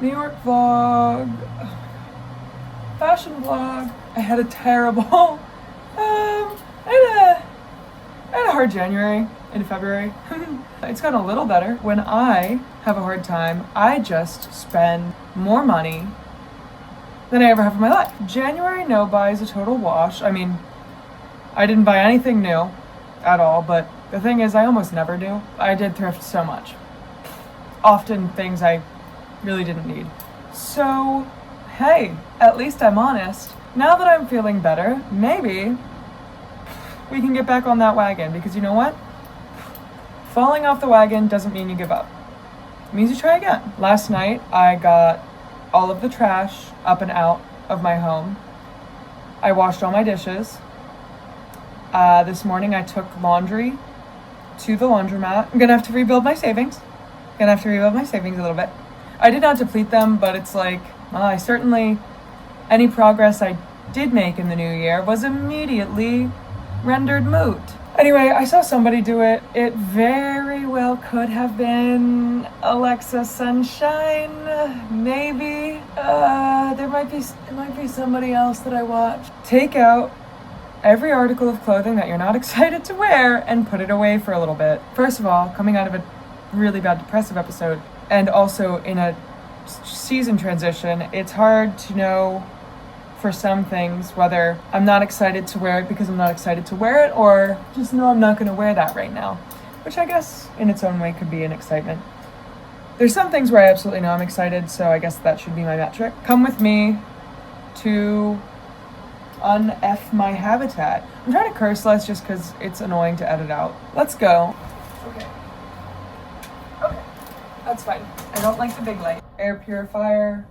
New York vlog, fashion vlog. I had a terrible, I had a hard January into February. It's gotten a little better. When I have a hard time, I just spend more money than I ever have in my life. January no buy is a total wash. I mean, I didn't buy anything new at all, but the thing is I almost never do. I did thrift so much. Often things I really didn't need. So, hey, at least I'm honest. Now that I'm feeling better, maybe we can get back on that wagon, because you know what? Falling off the wagon doesn't mean you give up. It means you try again. Last night, I got all of the trash up and out of my home. I washed all my dishes. This morning, I took laundry to the laundromat. I'm gonna have to rebuild my savings. A little bit. I did not deplete them, but it's like, any progress I did make in the new year was immediately rendered moot. Anyway, I saw somebody do it. It very well could have been Alexa Sunshine, maybe. It might be somebody else that I watched. Take out every article of clothing that you're not excited to wear and put it away for a little bit. First of all, coming out of a really bad depressive episode, and also in a season transition, it's hard to know for some things whether I'm not excited to wear it because I'm not excited to wear it, or just know I'm not going to wear that right now, which I guess in its own way could be an excitement. There's some things where I absolutely know I'm excited, so I guess that should be my metric. Come with me to un-F my habitat. I'm trying to curse less just because it's annoying to edit out. Let's go. Okay, that's fine. I don't like the big light. Air purifier,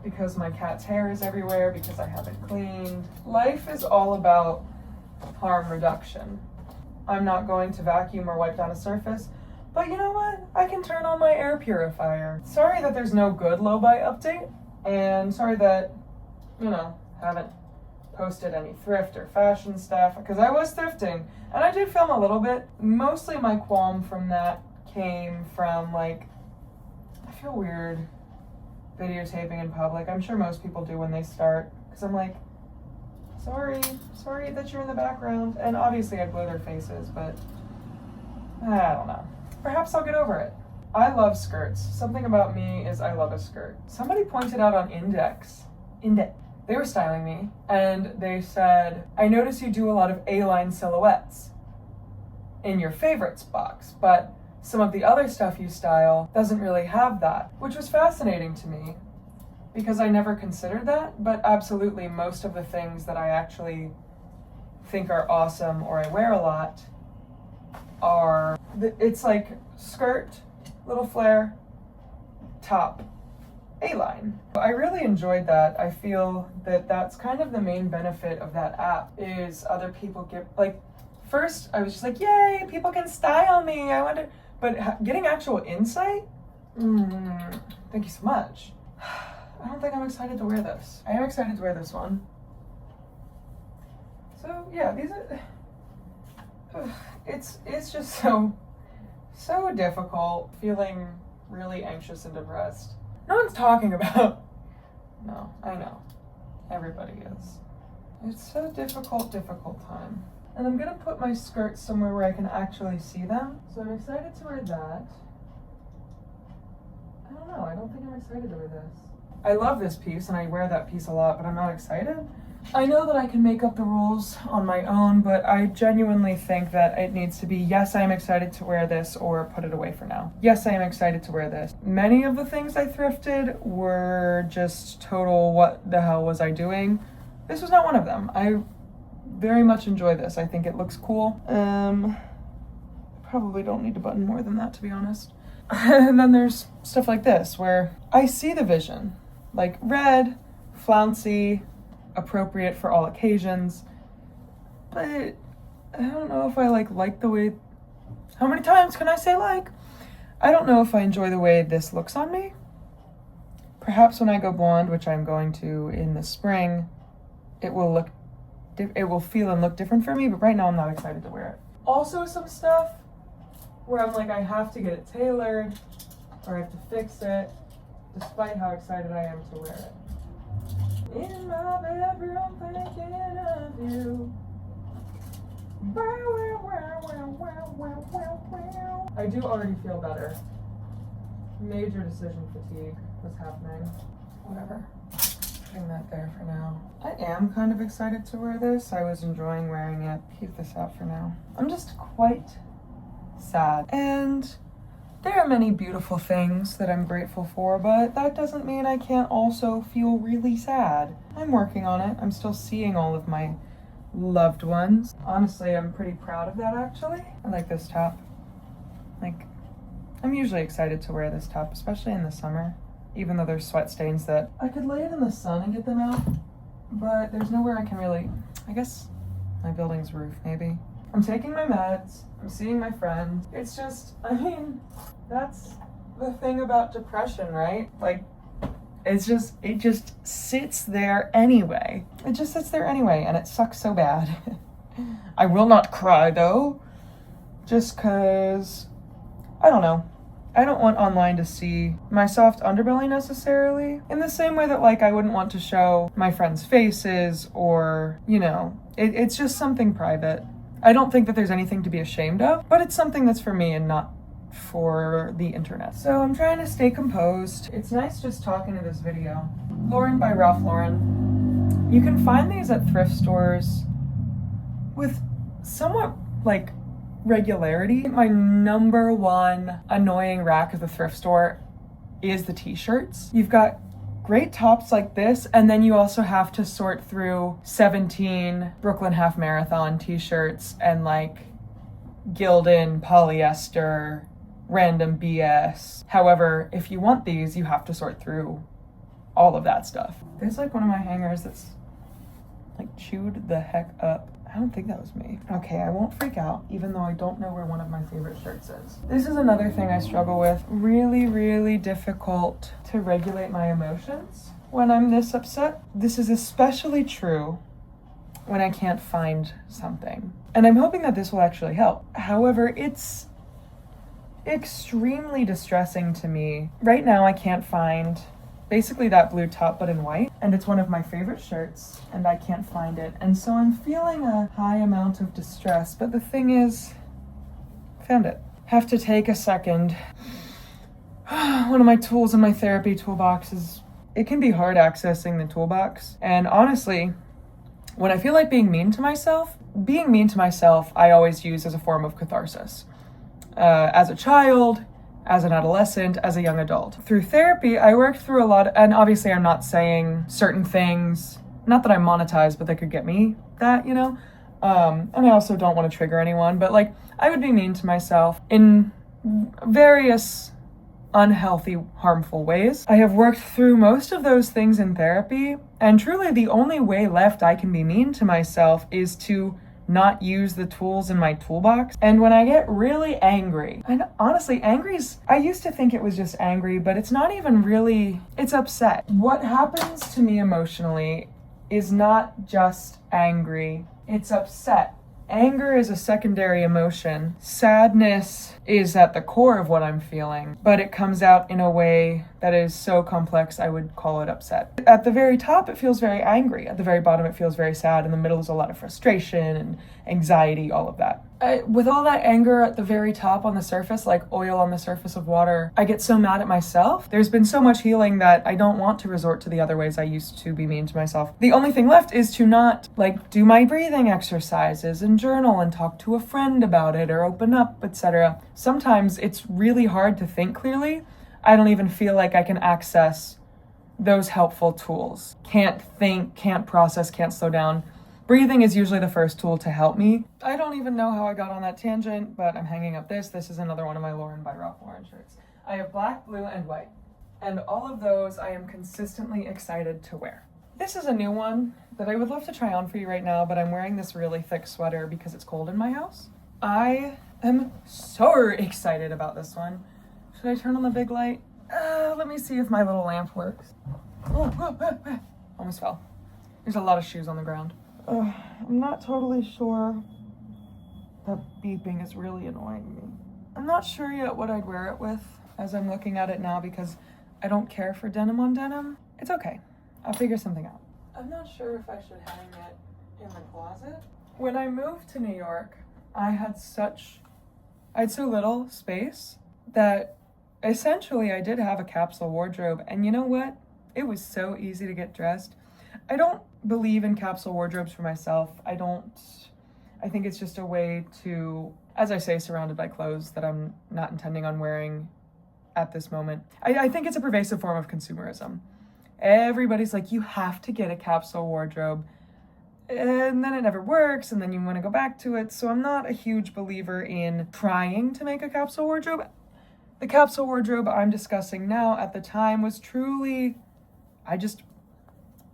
because my cat's hair is everywhere, because I haven't cleaned. Life is all about harm reduction. I'm not going to vacuum or wipe down a surface, but you know what? I can turn on my air purifier. Sorry that there's no good low-buy update, and sorry that, haven't posted any thrift or fashion stuff, because I was thrifting, and I did film a little bit. Mostly my qualm from that came from, I feel weird videotaping in public. I'm sure most people do when they start, because I'm like, sorry that you're in the background. And obviously I'd blur their faces, but I don't know. Perhaps I'll get over it. I love skirts. Something about me is I love a skirt. Somebody pointed out on Index. They were styling me, and they said, I notice you do a lot of A-line silhouettes in your favorites box, but some of the other stuff you style doesn't really have that, which was fascinating to me because I never considered that, but absolutely most of the things that I actually think are awesome or I wear a lot it's like skirt, little flare, top, A-line. I really enjoyed that. I feel that that's kind of the main benefit of that app is other people first I was just like, yay, people can style me. I wonder. But getting actual insight? Thank you so much. I don't think I'm excited to wear this. I am excited to wear this one. So yeah, these are... It's just so difficult, feeling really anxious and depressed. No one's talking about... No, I know. Everybody is. It's a difficult time. And I'm gonna put my skirts somewhere where I can actually see them. So I'm excited to wear that. I don't know, I don't think I'm excited to wear this. I love this piece and I wear that piece a lot, but I'm not excited. I know that I can make up the rules on my own, but I genuinely think that it needs to be, yes, I am excited to wear this, or put it away for now. Yes, I am excited to wear this. Many of the things I thrifted were just total, what the hell was I doing? This was not one of them. I very much enjoy this. I think it looks cool. Probably don't need to button more than that, to be honest. And then there's stuff like this, where I see the vision. Like red, flouncy, appropriate for all occasions. But I don't know if I like the way... How many times can I say like? I don't know if I enjoy the way this looks on me. Perhaps when I go blonde, which I'm going to in the spring, it will feel and look different for me, but right now I'm not excited to wear it. Also some stuff where I'm like, I have to get it tailored, or I have to fix it. despite how excited I am to wear it. In my bedroom thinking of you. I do already feel better. Major decision fatigue was happening. Whatever. Putting that there for now. I am kind of excited to wear this. I was enjoying wearing it. Keep this out for now. I'm just quite sad. And there are many beautiful things that I'm grateful for, but that doesn't mean I can't also feel really sad. I'm working on it. I'm still seeing all of my loved ones. Honestly, I'm pretty proud of that actually. I like this top. Like, I'm usually excited to wear this top, especially in the summer, even though there's sweat stains that I could lay it in the sun and get them out, but there's nowhere I can really, I guess my building's roof maybe. I'm taking my meds, I'm seeing my friends. It's just, I mean, that's the thing about depression, right? Like, it just sits there anyway. It just sits there anyway, and it sucks so bad. I will not cry though, just cause, I don't know. I don't want online to see my soft underbelly necessarily, in the same way that like I wouldn't want to show my friends' faces or, you know, it's just something private. I don't think that there's anything to be ashamed of, but it's something that's for me and not for the internet. So I'm trying to stay composed. It's nice just talking to this video. Lauren by Ralph Lauren. You can find these at thrift stores with somewhat like regularity. My number one annoying rack at the thrift store is the t-shirts. You've got great tops like this, and then you also have to sort through 17 Brooklyn Half Marathon t-shirts and like Gildan polyester random BS. However, if you want these, you have to sort through all of that stuff. There's like one of my hangers that's like chewed the heck up. I don't think that was me. Okay, I won't freak out, even though I don't know where one of my favorite shirts is. This is another thing I struggle with. Really, really difficult to regulate my emotions when I'm this upset. This is especially true when I can't find something. And I'm hoping that this will actually help. However, it's extremely distressing to me. Right now, I can't find basically that blue top, but in white. And it's one of my favorite shirts, and I can't find it. And so I'm feeling a high amount of distress, but the thing is, found it. Have to take a second. One of my tools in my therapy toolbox is, it can be hard accessing the toolbox. And honestly, when I feel like being mean to myself, I always use as a form of catharsis. As a child, as an adolescent, as a young adult. Through therapy, I worked through a lot, and obviously I'm not saying certain things, not that I'm monetized, but they could get me that, you know? And I also don't want to trigger anyone, but like, I would be mean to myself in various unhealthy, harmful ways. I have worked through most of those things in therapy, and truly the only way left I can be mean to myself is to not use the tools in my toolbox. And when I get really angry, and honestly, I used to think it was just angry, but it's not even really, it's upset. What happens to me emotionally is not just angry, it's upset. Anger is a secondary emotion. Sadness is at the core of what I'm feeling, but it comes out in a way that is so complex, I would call it upset. At the very top, it feels very angry. At the very bottom, it feels very sad. In the middle is a lot of frustration and anxiety, all of that. With all that anger at the very top on the surface, like oil on the surface of water, I get so mad at myself. There's been so much healing that I don't want to resort to the other ways I used to be mean to myself. The only thing left is to not do my breathing exercises and journal and talk to a friend about it or open up, etc. Sometimes it's really hard to think clearly. I don't even feel like I can access those helpful tools. Can't think, can't process, can't slow down. Breathing is usually the first tool to help me. I don't even know how I got on that tangent, but I'm hanging up this. This is another one of my Lauren by Ralph Lauren shirts. I have black, blue, and white. And all of those I am consistently excited to wear. This is a new one that I would love to try on for you right now, but I'm wearing this really thick sweater because it's cold in my house. I am so excited about this one. Should I turn on the big light? Let me see if my little lamp works. Almost fell. There's a lot of shoes on the ground. I'm not totally sure. The beeping is really annoying me. I'm not sure yet what I'd wear it with as I'm looking at it now because I don't care for denim on denim. It's okay. I'll figure something out. I'm not sure if I should hang it in the closet. When I moved to New York, I had so little space that essentially I did have a capsule wardrobe. And you know what? It was so easy to get dressed. I don't believe in capsule wardrobes for myself. I think it's just a way to, as I say, surrounded by clothes that I'm not intending on wearing at this moment. I think it's a pervasive form of consumerism. Everybody's like, you have to get a capsule wardrobe, and then it never works, and then you want to go back to it. So I'm not a huge believer in trying to make a capsule wardrobe. The capsule wardrobe I'm discussing now at the time was truly, I just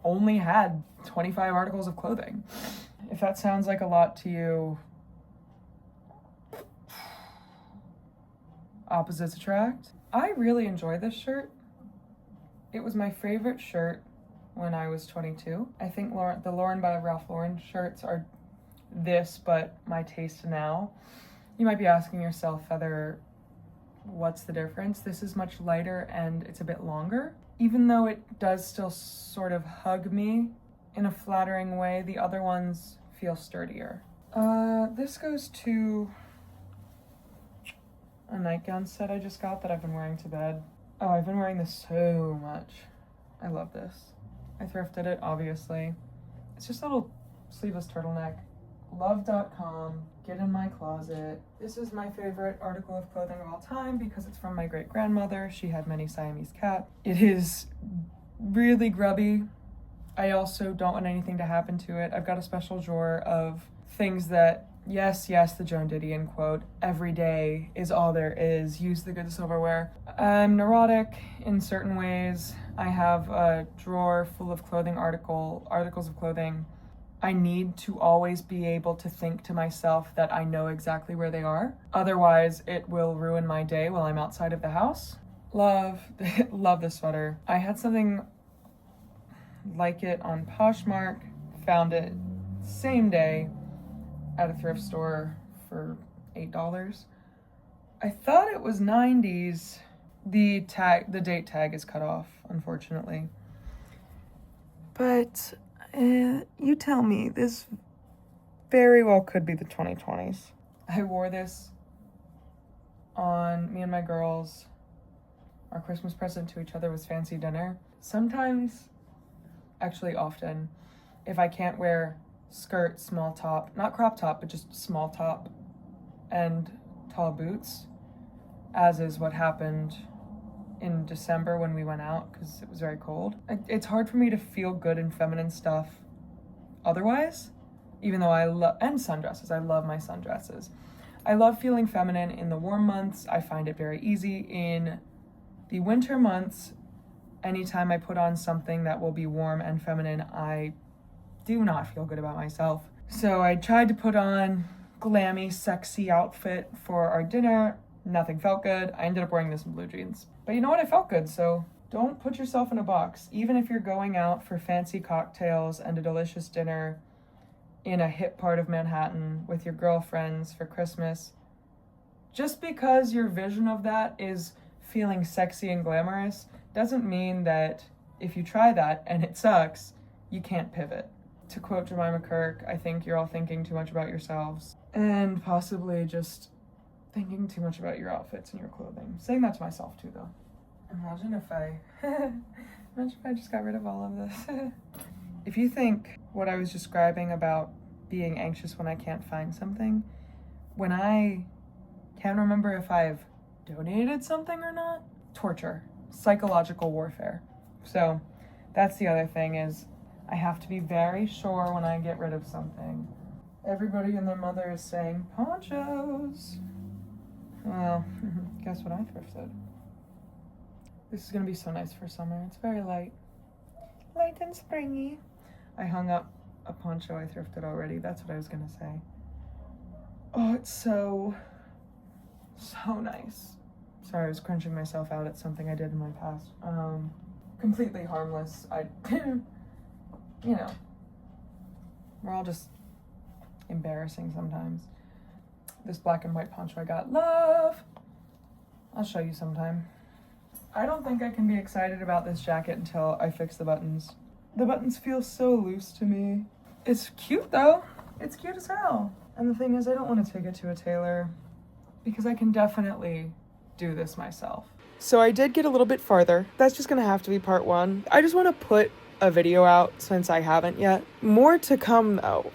only had 25 articles of clothing. If that sounds like a lot to you, opposites attract. I really enjoy this shirt. It was my favorite shirt when I was 22. I think the Lauren by Ralph Lauren shirts are this, but my taste now. You might be asking yourself, Heather, what's the difference? This is much lighter and it's a bit longer. Even though it does still sort of hug me in a flattering way, the other ones feel sturdier. This goes to a nightgown set I just got that I've been wearing to bed. Oh, I've been wearing this so much. I love this. I thrifted it, obviously. It's just a little sleeveless turtleneck. Love.com, get in my closet. This is my favorite article of clothing of all time because it's from my great-grandmother. She had many Siamese cats. It is really grubby. I also don't want anything to happen to it. I've got a special drawer of things that, yes, the Joan Didion quote, every day is all there is, use the good silverware. I'm neurotic in certain ways. I have a drawer full of articles of clothing. I need to always be able to think to myself that I know exactly where they are. Otherwise, it will ruin my day while I'm outside of the house. Love this sweater. I had something like it on Poshmark, found it same day at a thrift store for $8. I thought it was 90s. The date tag is cut off, unfortunately. But you tell me, this very well could be the 2020s. I wore this on me and my girls. Our Christmas present to each other was fancy dinner. Sometimes, actually often, if I can't wear skirt, small top, not crop top, but just small top and tall boots, as is what happened in December when we went out because it was very cold. It's hard for me to feel good in feminine stuff otherwise, even though and sundresses. I love my sundresses. I love feeling feminine in the warm months. I find it very easy. In the winter months, anytime I put on something that will be warm and feminine, I do not feel good about myself. So I tried to put on glammy, sexy outfit for our dinner. Nothing felt good. I ended up wearing this in blue jeans. But you know what? I felt good, so don't put yourself in a box. Even if you're going out for fancy cocktails and a delicious dinner in a hip part of Manhattan with your girlfriends for Christmas, just because your vision of that is feeling sexy and glamorous doesn't mean that if you try that and it sucks, you can't pivot. To quote Jemima Kirk, I think you're all thinking too much about yourselves and possibly just thinking too much about your outfits and your clothing. Saying that to myself too, though. Imagine if I just got rid of all of this. If you think what I was describing about being anxious when I can't find something, when I can't remember if I've donated something or not, torture, psychological warfare. So that's the other thing is I have to be very sure when I get rid of something. Everybody and their mother is saying ponchos. Well, guess what I thrifted? This is gonna be so nice for summer. It's very light and springy. I hung up a poncho I thrifted already. That's what I was gonna say. Oh, it's so nice. Sorry, I was crunching myself out at something I did in my past. Completely harmless. You know, we're all just embarrassing sometimes. This black and white poncho I got, love. I'll show you sometime. I don't think I can be excited about this jacket until I fix the buttons. The buttons feel so loose to me. It's cute though. It's cute as hell. And the thing is, I don't want to take it to a tailor because I can definitely do this myself. So I did get a little bit farther. That's just gonna have to be part 1. I just want to put a video out since I haven't yet. More to come though.